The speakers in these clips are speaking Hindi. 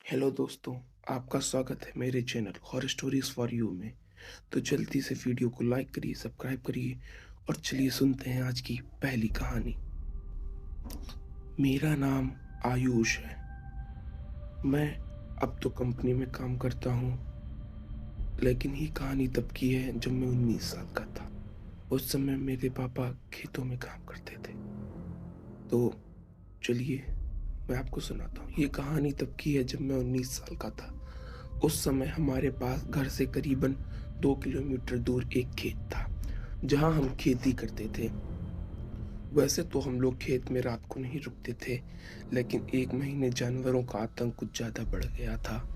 हेलो दोस्तों, आपका स्वागत है मेरे channel horror stories for you में। तो जल्दी से वीडियो को लाइक करिए, सब्सक्राइब करिए और चलिए सुनते हैं आज की पहली कहानी। मेरा नाम आयुष है। मैं अब तो कंपनी में काम करता हूँ, लेकिन ये कहानी तब की है जब मैं 19 साल का था। उस समय मेरे पापा खेतों में काम करते थे। तो चलिए मैं आपको सुनाता हूँ। ये कहानी तब की है जब मैं 19 साल का था। उस समय हमारे पास घर से करीबन 2 किलोमीटर दूर एक खेत था, जहाँ हम खेती करते थे। वैसे तो हम लोग खेत में रात को नहीं रुकते थे, लेकिन एक महीने जानवरों का आतंक कुछ ज़्यादा बढ़ गया था।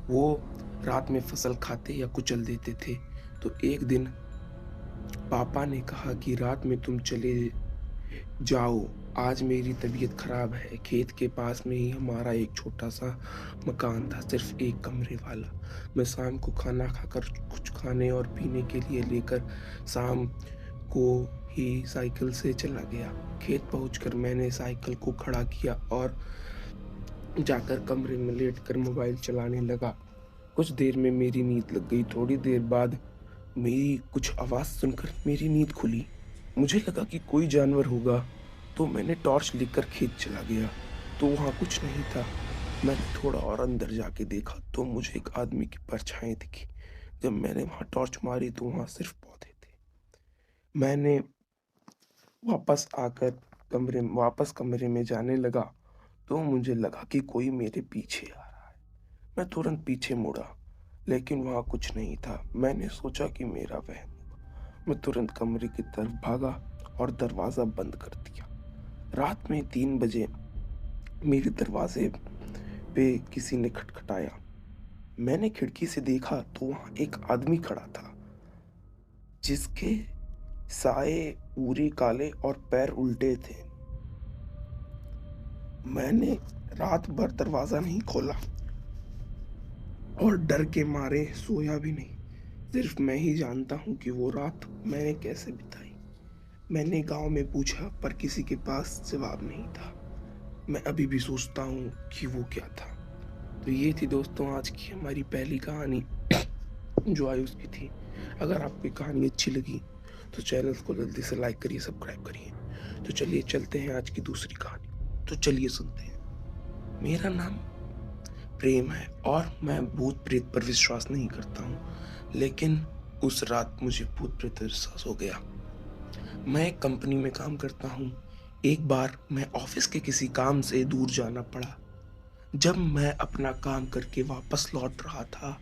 वो रात में फसल खाते या कुचल देते थे। तो एक दिन पापा ने कहा कि रात में तुम चले जाओ। आज मेरी तबीयत खराब है। खेत के पास में ही हमारा एक छोटा सा मकान था, सिर्फ एक कमरे वाला। मैं शाम को खाना खाकर कुछ खाने और पीने के लिए लेकर शाम को ही साइकिल से चला गया। खेत पहुंचकर मैंने साइकिल को खड़ा किया और जाकर कमरे में लेटकर मोबाइल चलाने लगा। कुछ देर में मेरी नींद लग गई। थोड़ी देर बाद मेरी कुछ आवाज़ सुनकर मेरी नींद खुली। मुझे लगा कि कोई जानवर होगा, तो मैंने टॉर्च लेकर खेत चला गया। तो वहाँ कुछ नहीं था। मैंने थोड़ा और अंदर जाके देखा तो मुझे एक आदमी की परछाई दिखी। जब मैंने वहाँ टॉर्च मारी तो वहाँ सिर्फ पौधे थे। मैंने वापस कमरे में जाने लगा तो मुझे लगा कि कोई मेरे पीछे आ रहा है। मैं तुरंत पीछे मुड़ा, लेकिन वहाँ कुछ नहीं था। मैंने सोचा कि मेरा वहम होगा। मैं तुरंत कमरे की तरफ भागा और दरवाज़ा बंद कर दिया। रात में 3 बजे मेरे दरवाजे पे किसी ने खटखटाया। मैंने खिड़की से देखा तो वहाँ एक आदमी खड़ा था, जिसके साए पूरे काले और पैर उल्टे थे। मैंने रात भर दरवाज़ा नहीं खोला और डर के मारे सोया भी नहीं। सिर्फ मैं ही जानता हूँ कि वो रात मैंने कैसे बिताई। मैंने गांव में पूछा पर किसी के पास जवाब नहीं था। मैं अभी भी सोचता हूँ कि वो क्या था। तो ये थी दोस्तों आज की हमारी पहली कहानी, जो आयुष की थी। अगर आपको ये कहानी अच्छी लगी तो चैनल को जल्दी से लाइक करिए, सब्सक्राइब करिए। तो चलिए चलते हैं आज की दूसरी कहानी। तो चलिए सुनते हैं। मेरा नाम प्रेम है और मैं भूत प्रेत पर विश्वास नहीं करता हूँ, लेकिन उस रात मुझे भूत प्रेत पर विश्वास हो गया। मैं एक कंपनी में काम करता हूँ। एक बार मैं ऑफिस के किसी काम से दूर जाना पड़ा। जब मैं अपना काम करके वापस लौट रहा था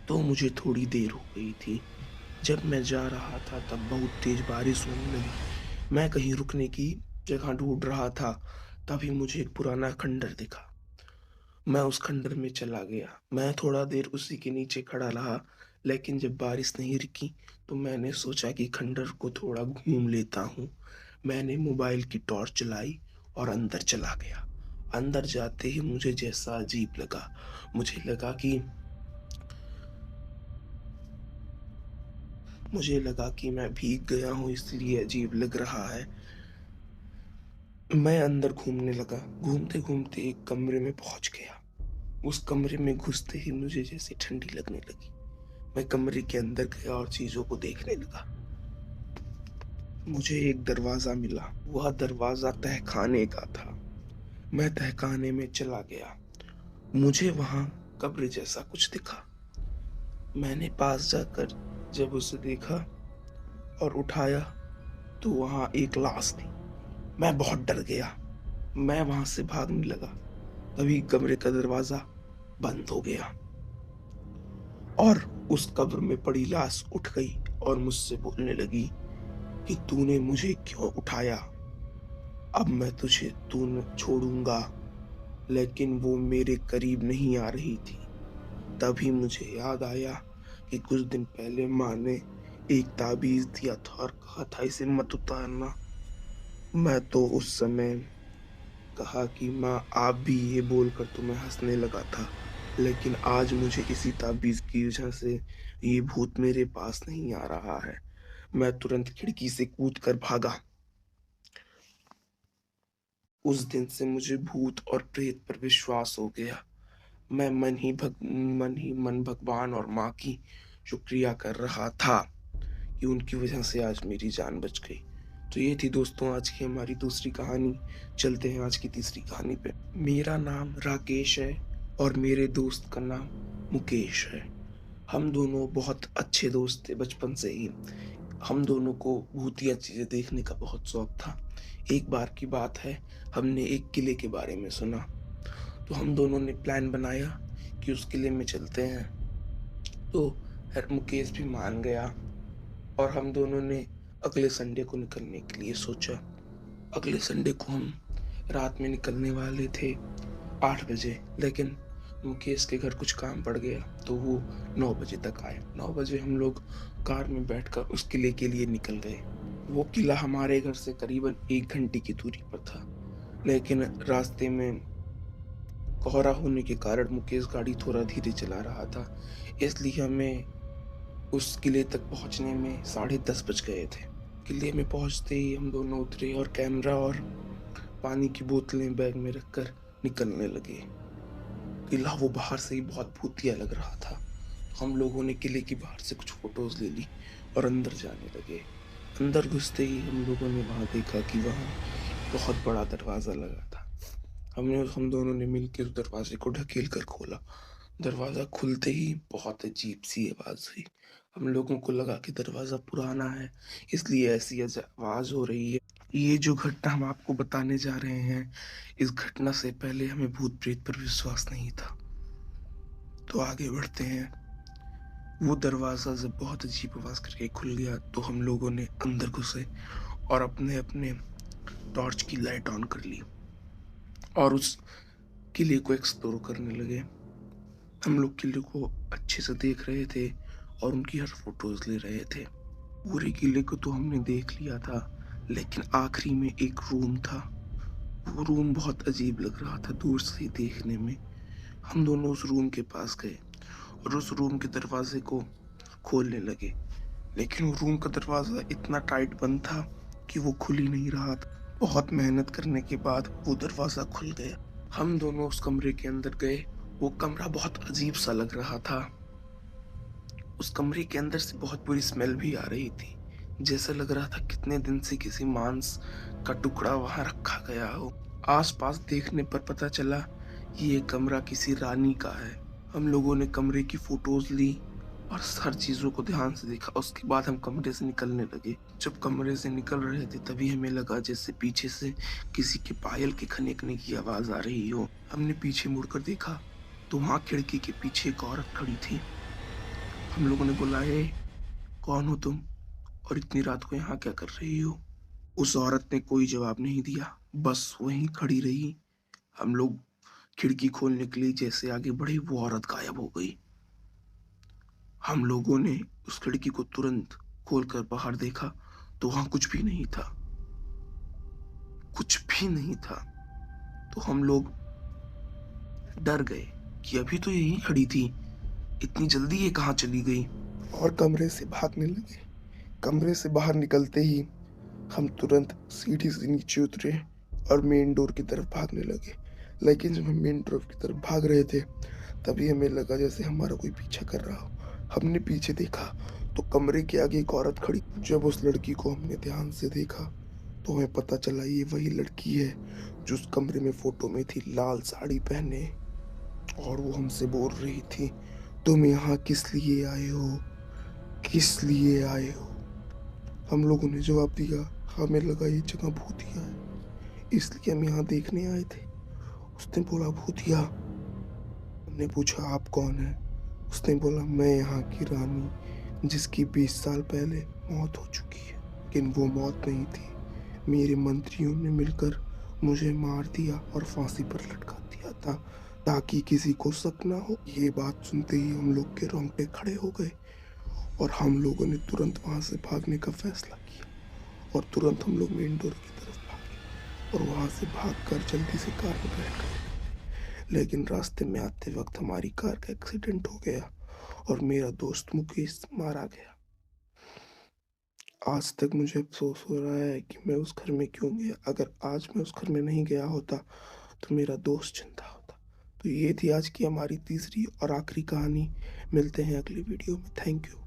तो मुझे थोड़ी देर हो गई थी। जब मैं जा रहा था तब बहुत तेज बारिश होने लगी। मैं कहीं रुकने की जगह ढूंढ रहा था, तभी मुझे एक पुराना खंडर दिखा। मैं उस खंडर में चला गया। मैं थोड़ा देर उसी के नीचे खड़ा रहा, लेकिन जब बारिश नहीं रुकी तो मैंने सोचा कि खंडर को थोड़ा घूम लेता हूँ। मैंने मोबाइल की टॉर्च चलाई और अंदर चला गया। अंदर जाते ही मुझे जैसा अजीब लगा। मुझे लगा कि मुझे लगा कि मैं भीग गया हूँ, इसलिए अजीब लग रहा है। मैं अंदर घूमने लगा। घूमते घूमते एक कमरे में पहुंच गया। उस कमरे में घुसते ही मुझे जैसे ठंडी लगने लगी। मैं कमरे के अंदर गया और चीजों को देखने लगा। मुझे एक दरवाजा मिला। वह दरवाजा तहखाने का था। मैं तहखाने में चला गया। मुझे वहां कब्र जैसा कुछ दिखा। मैंने पास जाकर जब उसे देखा और उठाया तो वहां एक लाश थी। मैं बहुत डर गया। मैं वहां से भागने लगा। तभी कमरे का दरवाजा बंद हो गया और उस कब्र में पड़ी लाश उठ गई और मुझसे बोलने लगी कि तूने मुझे क्यों उठाया? अब मैं तुझे तू न छोड़ूंगा। लेकिन वो मेरे करीब नहीं आ रही थी। तभी मुझे याद आया कि कुछ दिन पहले माँ ने एक ताबीज दिया था और कहा था इसे मत उतारना। मैं तो उस समय कहा कि माँ आप भी, ये बोलकर तो मैं हंसने लगा था। लेकिन आज मुझे इसी ताबीज की वजह से ये भूत मेरे पास नहीं आ रहा है। मैं तुरंत खिड़की से कूद कर भागा। उस दिन से मुझे भूत और प्रेत पर विश्वास हो गया। मैं मन भगवान और माँ की शुक्रिया कर रहा था कि उनकी वजह से आज मेरी जान बच गई। तो ये थी दोस्तों आज की हमारी दूसरी कहानी। चलते हैं आज की तीसरी कहानी पे। मेरा नाम राकेश है और मेरे दोस्त का नाम मुकेश है। हम दोनों बहुत अच्छे दोस्त थे बचपन से ही। हम दोनों को भूतिया चीज़ें देखने का बहुत शौक था। एक बार की बात है, हमने एक किले के बारे में सुना, तो हम दोनों ने प्लान बनाया कि उस किले में चलते हैं। तो मुकेश भी मान गया और हम दोनों ने अगले संडे को निकलने के लिए सोचा। अगले संडे को हम रात में निकलने वाले थे 8 बजे, लेकिन मुकेश के घर कुछ काम पड़ गया तो वो 9 बजे तक आए। 9 बजे हम लोग कार में बैठकर उस किले के लिए निकल गए। वो किला हमारे घर से करीबन 1 घंटे की दूरी पर था, लेकिन रास्ते में कोहरा होने के कारण मुकेश गाड़ी थोड़ा धीरे चला रहा था, इसलिए हमें उस किले तक पहुंचने में 10:30 बज गए थे। किले में पहुंचते ही हम दोनों उतरे और कैमरा और पानी की बोतलें बैग में रखकर निकलने लगे। किला वो बाहर से ही बहुत भूतिया लग रहा था। हम लोगों ने किले की बाहर से कुछ फोटोज ले ली और अंदर जाने लगे। अंदर घुसते ही हम लोगों ने वहां देखा कि वहां बहुत बड़ा दरवाजा लगा था। हम दोनों ने मिलकर उस दरवाजे को ढकेल कर खोला। दरवाजा खुलते ही बहुत अजीब सी आवाज हुई। हम लोगों को लगा कि दरवाजा पुराना है, इसलिए ऐसी आवाज हो रही है। ये जो घटना हम आपको बताने जा रहे हैं, इस घटना से पहले हमें भूत प्रेत पर विश्वास नहीं था। तो आगे बढ़ते हैं। वो दरवाजा जब बहुत अजीब आवाज करके खुल गया तो हम लोगों ने अंदर घुसे और अपने अपने टॉर्च की लाइट ऑन कर ली और उस किले को एक्सप्लोर करने लगे। हम लोग किले को अच्छे से देख रहे थे और उनकी हर फोटोज ले रहे थे। पूरे किले को तो हमने देख लिया था, लेकिन आखिरी में एक रूम था। वो रूम बहुत अजीब लग रहा था दूर से ही देखने में। हम दोनों उस रूम के पास गए और उस रूम के दरवाजे को खोलने लगे, लेकिन वो रूम का दरवाजा इतना टाइट बंद था कि वो खुल ही नहीं रहा था। बहुत मेहनत करने के बाद वो दरवाजा खुल गया। हम दोनों उस कमरे के अंदर गए। वो कमरा बहुत अजीब सा लग रहा था। उस कमरे के अंदर से बहुत बुरी स्मेल भी आ रही थी, जैसा लग रहा था कितने दिन से किसी मांस का टुकड़ा वहां रखा गया हो। आसपास देखने पर पता चला ये कमरा किसी रानी का है। हम लोगों ने कमरे की फोटोज ली और हर चीजों को ध्यान से देखा। उसके बाद हम कमरे से निकलने लगे। जब कमरे से निकल रहे थे तभी हमें लगा जैसे पीछे से किसी के पायल के खनकने की आवाज आ रही हो। हमने पीछे मुड़कर देखा तो वहां खिड़की के पीछे एक औरत खड़ी थी। हम लोगों ने बोला, ए, कौन हो तुम और इतनी रात को यहाँ क्या कर रही हो? उस औरत ने कोई जवाब नहीं दिया, बस वहीं खड़ी रही। हम लोग खिड़की खोलने के लिए जैसे आगे बढ़े वो औरत गायब हो गई। हम लोगों ने उस खिड़की को तुरंत खोलकर बाहर देखा तो वहां कुछ भी नहीं था। कुछ भी नहीं था। तो हम लोग डर गए कि अभी तो यहीं खड़ी थी, इतनी जल्दी ये कहाँ चली गई, और कमरे से भागने लगे। कमरे से बाहर निकलते ही हम तुरंत सीढ़ी से नीचे उतरे और मेन डोर की तरफ भागने लगे। लेकिन जब हम मेन डोर की तरफ भाग रहे थे तभी हमें लगा जैसे हमारा कोई पीछा कर रहा हो। हमने पीछे देखा तो कमरे के आगे एक औरत खड़ी। जब उस लड़की को हमने ध्यान से देखा तो हमें पता चला ये वही लड़की है जो उस कमरे में फोटो में थी, लाल साड़ी पहने। और वो हमसे बोल रही थी, तुम यहाँ किस लिए आए हो, किस लिए आए हो? हम लोगों ने जवाब दिया, हमें लगा ये जगह भूतिया है, इसलिए हम यहाँ देखने आए थे। उसने बोला, भूतिया? हमने पूछा, आप कौन है? उसने बोला, मैं यहाँ की रानी जिसकी 20 साल पहले मौत हो चुकी है। लेकिन वो मौत नहीं थी, मेरे मंत्रियों ने मिलकर मुझे मार दिया और फांसी पर लटका दिया था ताकि किसी को शक ना हो। ये बात सुनते ही हम लोग के रोंगटे खड़े हो गए और हम लोगों ने तुरंत वहां से भागने का फैसला किया और तुरंत हम लोग मेन डोर की तरफ भागे और वहां से भागकर जल्दी से कार में बैठ गए। लेकिन रास्ते में आते वक्त हमारी कार का एक्सीडेंट हो गया और मेरा दोस्त मुकेश मारा गया। आज तक मुझे अफसोस हो रहा है कि मैं उस घर में क्यों गया। अगर आज मैं उस घर में नहीं गया होता तो मेरा दोस्त जिंदा होता। तो ये थी आज की हमारी तीसरी और आखिरी कहानी। मिलते हैं अगली वीडियो में। Thank you.